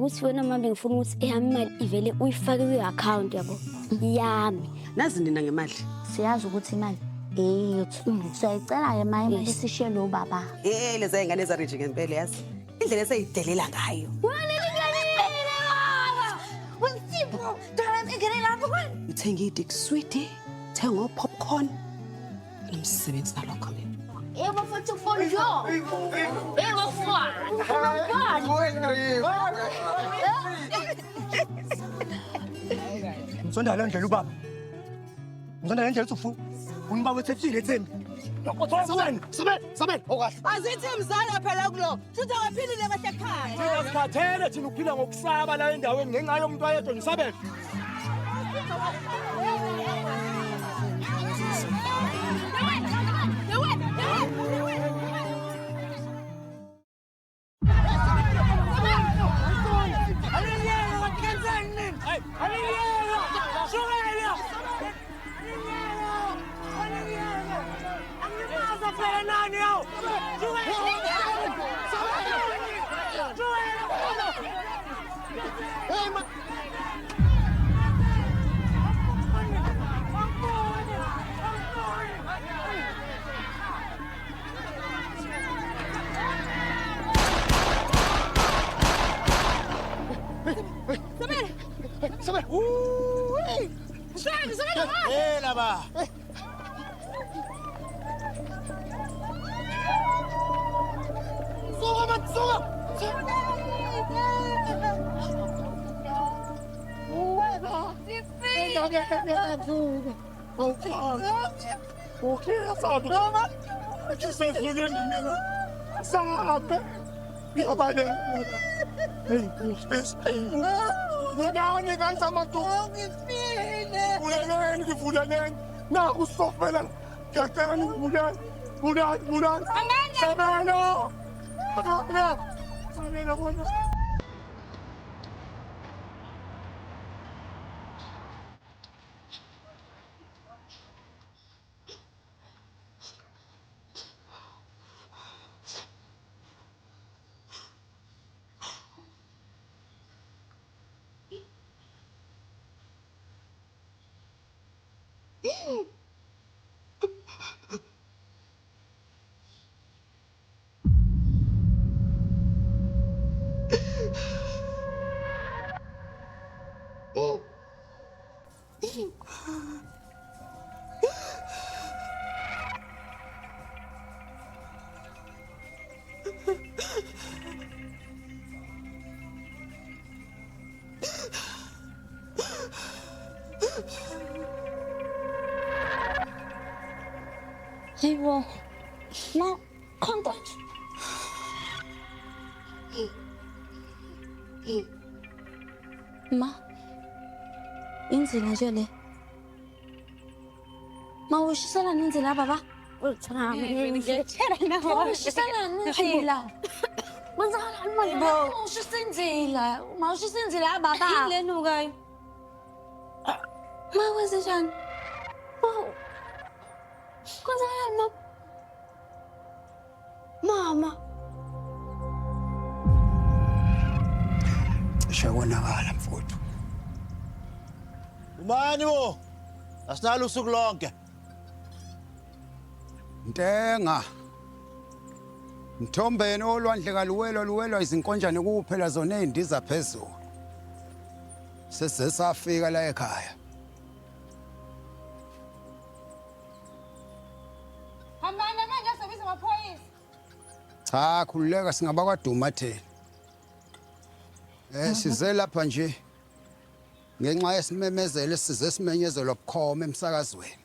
ukuthi wena mama bengifuna ukuthi eyami imali ivele uyifake kwi-account yabo yami. Nazi nina ngemali. Siyazi ukuthi imali eyethu. Siyayicela-ke ma imali sishiye lo baba. Leza ingane ezarinje ngempela yazi. Indlela eseyidelela ngayo. Uthenga idick sweetie, thenga popcorn. Nomsebenzi nalokho mina. Yebo futhi ufuna jo. Yebo futhi. Msonda la ndlela ubaba. Msonda la ndlela uthi ungibaba wethethile Thembi. Sabeni. Okahle. Azithi mzala phela kulo. Futhi akaphilile kahle ekhaya. Thina sikhathele thina uphila ngokusaba la endaweni ngenxa yomuntu wayedwa nje sabeni. Hey, now contact. Ma, inzila nje le. Ma ushisela nenzila baba. Uthana ngiyethela nawe. Ushisela nenzila. Wenzakala manje bo. Ushisenzila. Ma ushisenzila baba. Yini ukayo? Ma wenze njani? Kwenzakala mama. Shawonakala mfowethu. Umani wo? Asinalo usuku lonke. Ntenga. Mthombeni olwandle kaluwelwa izinkonjane kuphela zona ezindiza phezulu. Sesafika la ekhaya. Hambana manje asebiza amaphoyisa. Cha khululeka singaba kwaduma thena. Size lapha nje. Ngenxa yesimemezelo size simenyezelwa bukhoma emsakazweni.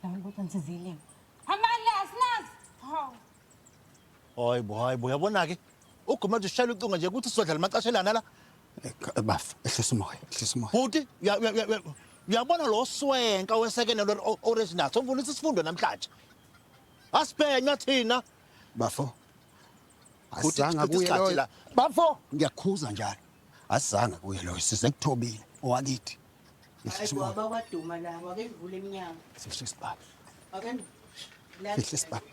Yabona ukuthi nisizile. Hambana asinazi. Hayibo yabona ke. Ugoma nje ushayela ucingo nje ukuthi sizodlala amacashelana la. Baf, ehlisa umoya. Futhi uyabona lo swenka wesekene lo original. Somfuna isifundo namhlanje. Asibhenya thina. Bafo. Asizanga kuye lo. Bafo, ngiyakhuza njalo. Asizanga kuye lo size kuthobile owakithi. Hayi baba kwaduma labo ake kuvule eminyango. Sihle sibaba. Ake Sihle sibaba.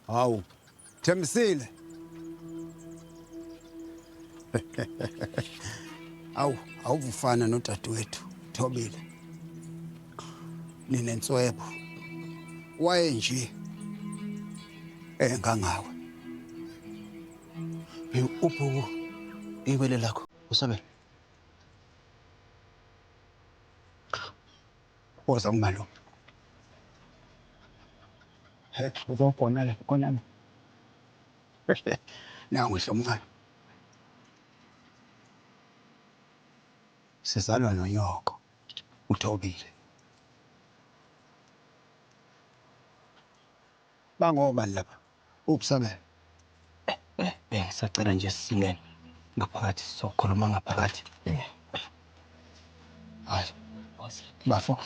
Hawu, Thembisile. Awuvufana nodadewethu Thobile. Ninenswebo. Waye nje engangawe. Uphuku ibele lakho usabela. Woza umalo. Uzobona la konami. Nawu ngisho umncane. Sizalwa nonyoko uThobile. Bangobani lapha? Ubusabela. Ngisacela nje singene ngaphakathi sokhuluma ngaphakathi. Hayi. Bafo.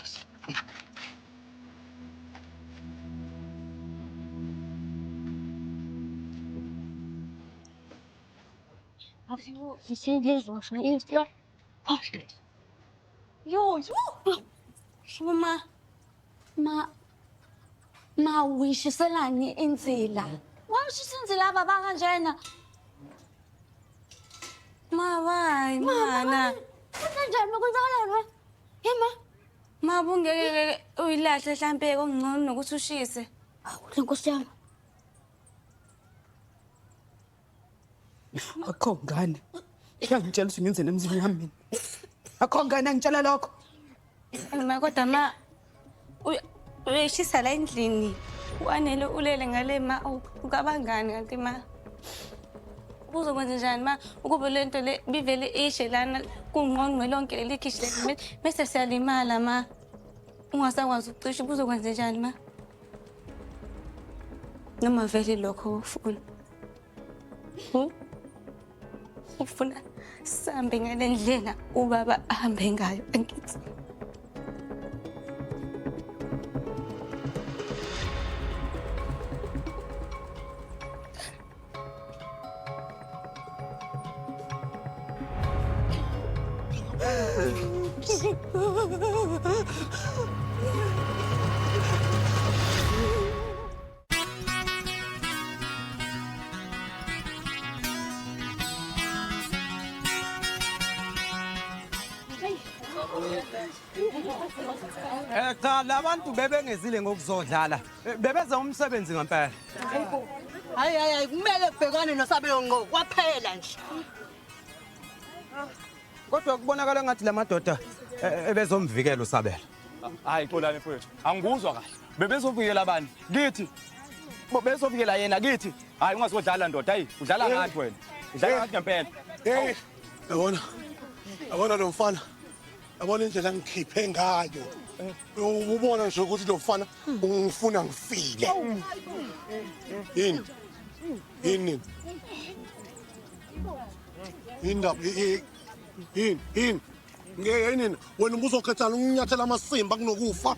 Shuma ma wishiselani inzila. Washisa inzila baba kanjena. Hayi mana. Kanjani kwenzakalani? Yema. Mabungeke uyilahle mhlambe okungcono nokuthi ushise. Awu lenkosi yami. Akho ngane. Ngiyangitshela ukuthi ngenzeni emzini wami mina. Akho ngane angitshela lokho. Kodwa ma uyishisa la endlini. Wanele ulele ngale ma ukabangani kanti ma. Uzokwenza njani ma ukube lento le bivele ishe lana kungqongqwe lonke leli khishi bese siyalimala ma. Ungasakwazi ukucisha uzokwenza njani ma? Noma vele lokho ufuna. Ufuna sambe ngale ndlela ubaba ahambe ngayo angithi. Cha labantu bebengezile ngokuzodlala bebeza umsebenzi ngempela. Hayi kumele kubhekane noSabelo ngqo kwaphela nje. Kodwa kubonakala ngathi lamadoda ebezomvikela uSabela. Hayi xolani mfowethu. Angikuzwa kahle. Bebezovikela abani? Kithi. Bezovikela yena kithi. Hayi ungazodlala ndoda. Hayi udlala ngathi wena. Udlala ngathi ngempela. Yabona lo mfana. Yabona indlela ngikhiphe ngayo. Ubona nje ukuthi lo mfana ungifuna ngifile. Yini? Indaba yini? Ngeke wena ubuzokhethana ukunyathela amasimba kunokufa.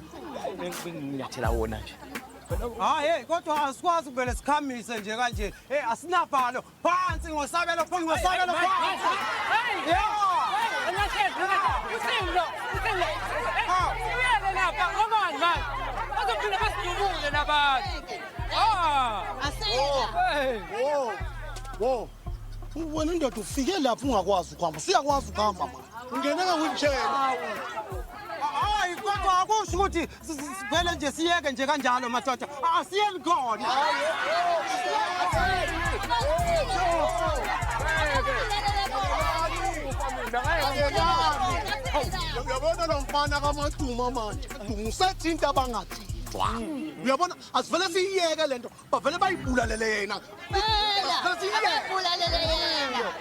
Nginyathela wona nje. Hayi kodwa asikwazi ukuvele sikhamise nje kanje. Asinabhalo phansi ngoSabelo phansi. Wo. Wena ndoda ufike lapho ungakwazi ukuhamba. Siyakwazi ukuhamba manje. Ungeneka wheelchair. Hayi kodwa akusho ukuthi sivele nje siyeke nje kanjalo madoda. Asiyeni khona. Uyabona lo mfana kaMaduma manje. Ungisethinta abangathi. Uyabona asivele siyeke lento. Bavele bayibulalele yena. Abulalele yena.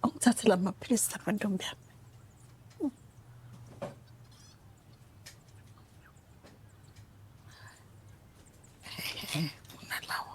Ungithathela amaphilisi lamantombi yami. Unalawa.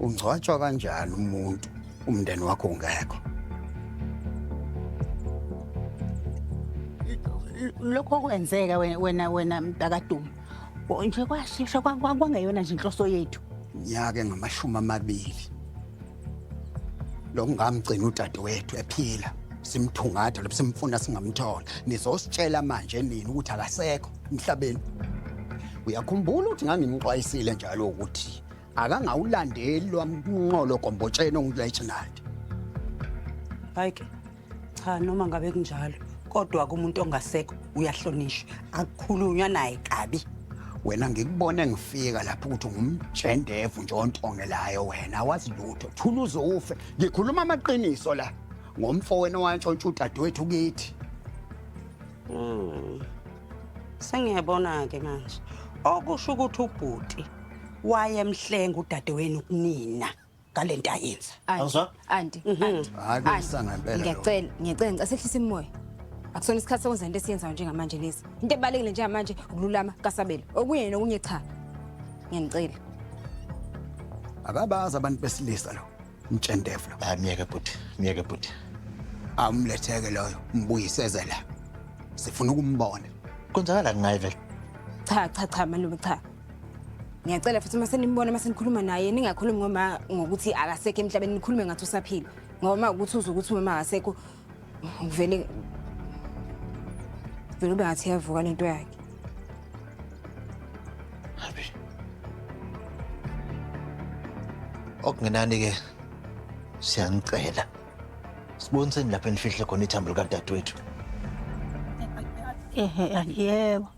ungcwatshwa kanjani umuntu umndeni wakho ungekho? Lokho kwenzeka wena mntakaDuma. Nje kwashesha kwangeyona nje inhloso yethu. Nyaka engama20. Lo ngamgcina udadewethu ephila. Simthungatha lo simfuna singamthola. Nizositshela manje nini ukuthi akasekho emhlabeni. Uyakhumbula ukuthi ngangimxwayisile njalo ukuthi akangawulandeli lwamnqolo kombotsheni onguLeginald. Hayi ke. Cha noma ngabe kunjalo. Kodwa kumuntu ongasekho uyahlonishwa. Akukhulunywa naye kabi. Wena ngikubone ngifika lapho ukuthi ngumjendevu nje ontongelayo wena awazi lutho. Thula uzofe. Ngikhuluma amaqiniso la. Ngomfo wena wantshontsha udadewethu kithi. Sengiyabona ke manje. Okusho ukuthi ubhuti wayemhlenga udadewenu kunina ngalento ayenza. Awuzwa? Anti. Hayi kusanga impela. Ngiyacela ngicasehlisa imoya. Akusona isikhathi sokwenza into esiyenzayo njengamanje lezi. Into ebalekile njengamanje ukululama kaSabelo. Okunye nokunye cha. Ngiyanicela. Akabazi abantu besilisa lo. Umjendevu lo. Miyeke bhuti. Amletheke loyo, mbuyiseze la. Sifuna ukumbona. Kwenzakala ngaye vele. Cha malume cha. Ngiyacela futhi mase nimbona mase nikhuluma naye ningakhulumi ngoma ngokuthi akasekho emhlabeni nikhulume ngathi usaphila. Ngoba ukuthi uzwe ukuthi uma akasekho vele ube ngathi yavuka lento yakhe. Habi. Okungenani ke siyanicela. Siboniseni lapha enifihle khona ithambo likadadewethu. Yebo.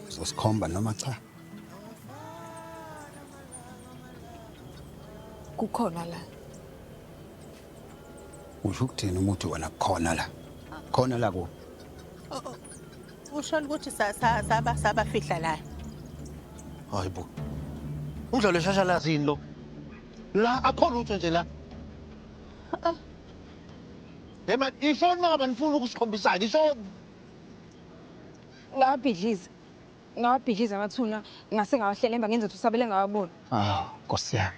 Uzosikhomba noma cha? Kukhona la. Usho ukuthini umuthi wena kukhona la? Khona la ku. Usho ukuthi sabafihla la. Hayibo. Ungidlole shashalazini lo. La akhona utho nje la. Ema ifoni ngaba nifuna ukusikhombisa ngisho ngabhidliza amathuna ngase ngawahlelemba ngenza ukuthi usabele ngawabona. Nkosi yami.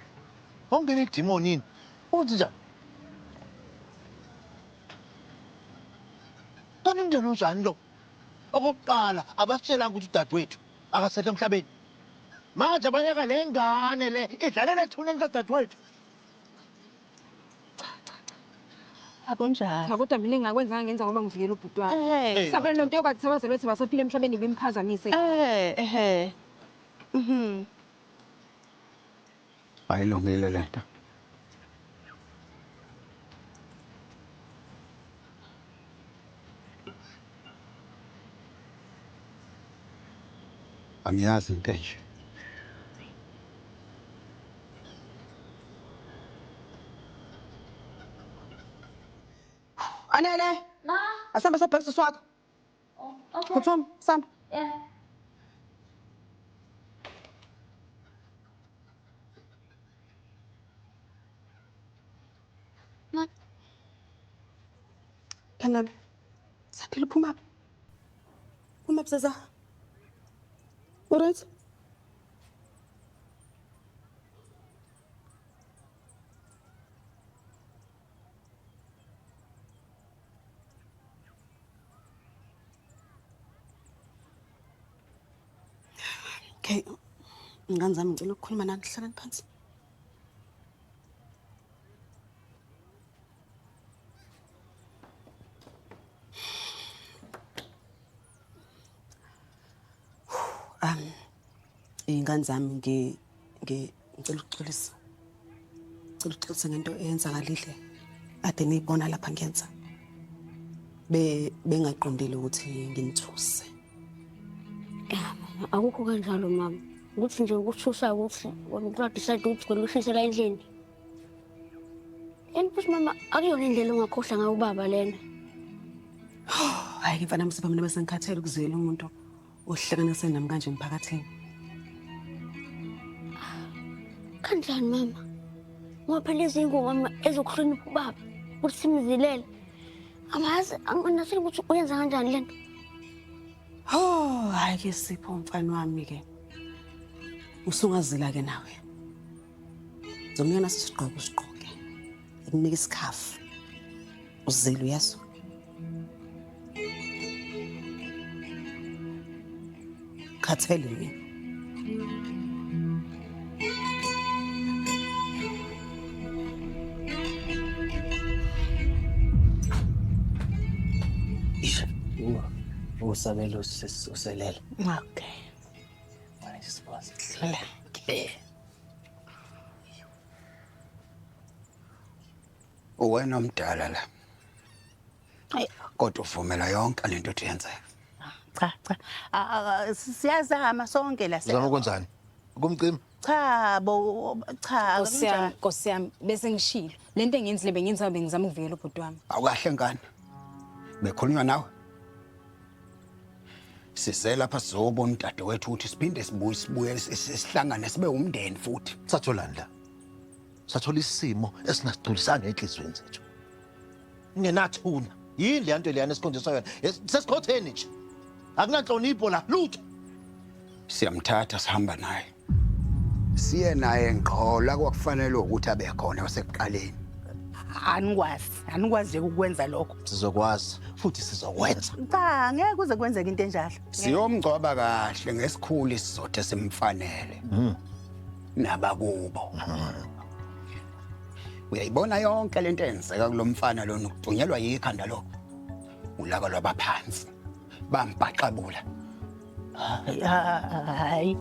ongene idimonini. Uthi njani? Kanti njani unjani lo? Okokuqala abasitshela ukuthi udadewethu akasekho emhlabeni. Manje abanyaka le ngane le idlalela ethuneni kadadewethu. Akunjalo. Cha kodwa mina engakwenza ngenza ngoba ngivikela ubhuti wami. Sabela lento yokathi sabazelo ukuthi basophila emhlabeni bimphazamise. Ayilungile lento. Angiyazi into nje. Anele. Ma. Asamba sobhekisa swakho. Okay. Kuthuma, samba. Yeah. Ma. Kanami. Saphila uphuma. Uma bseza. Alright. Okay. Ingane zami ngicela ukukhuluma nani hlalani phansi. Ingane zami ngicela ukuxolisa. Ngicela ukuxolisa ngento eyenzakalile. Ade niyibona lapha ngenza. Bengaqondile ukuthi nginithuse. Akukho kanjalo mama. Ukuthi nje ukuthusa ukuthi wena decide ukuthi kwena ushisela endlini. Futhi mama akuyona indlela ongakhohlwa ngayo ubaba lena. Hayi mfana msipha mina bese ngikhathele ukuzela umuntu ohlekanise nami kanje emphakathini. Kanjani mama? Ngoba phela izingoma ezokuhlonipha ubaba ukuthi simzilele. Amazi anginasile ukuthi uyenza kanjani lento. Oh, hayi ke Sipho mfana wami ke. Usungazila ke nawe. Zomyana sisigqoko usigqoke. Ikunika isikhafu. Uzile uyazwa. Khathele mina. Usabela uselele. Okay. Hlala. Uwena mdala la. Kodwa uvumela yonke lento ethi yenzeka. Cha. Siyazama sonke la. Uzama ukwenzani? Ukumcima? Cha Nkosi yami bese ngishilo. Lento engiyenzile bengenza bengizama ukuvikela ubhuti wami. Awukahle ngane. Bekhulunywa nawe. Sise lapha sizobona udadewethu ukuthi siphinde sibuye sihlangane sibe umndeni futhi. Satholani la? Sathola isimo esingasigculisanga enhlizweni zethu. Ingenathuna. Yini le nto leyana esikhonjiswa yona? Sesikhotheni nje. Akunanhlonipho la lutho. Siyamthatha sihamba naye. Siye naye ngqo la kwakufanele ukuthi abe khona wasekuqaleni. Anikwazi nje ukwenza lokho. Sizokwazi futhi sizokwenza. Cha, ngeke kuze kwenzeke into enjalo. Siyomgcoba kahle ngesikhulu isizothe simfanele. Nabakubo. Uyayibona yonke lento eyenzeka kulomfana lo nokudunyelwa yikhanda lo. Ulaka lwabaphansi. Bambhaqabula. Hayi.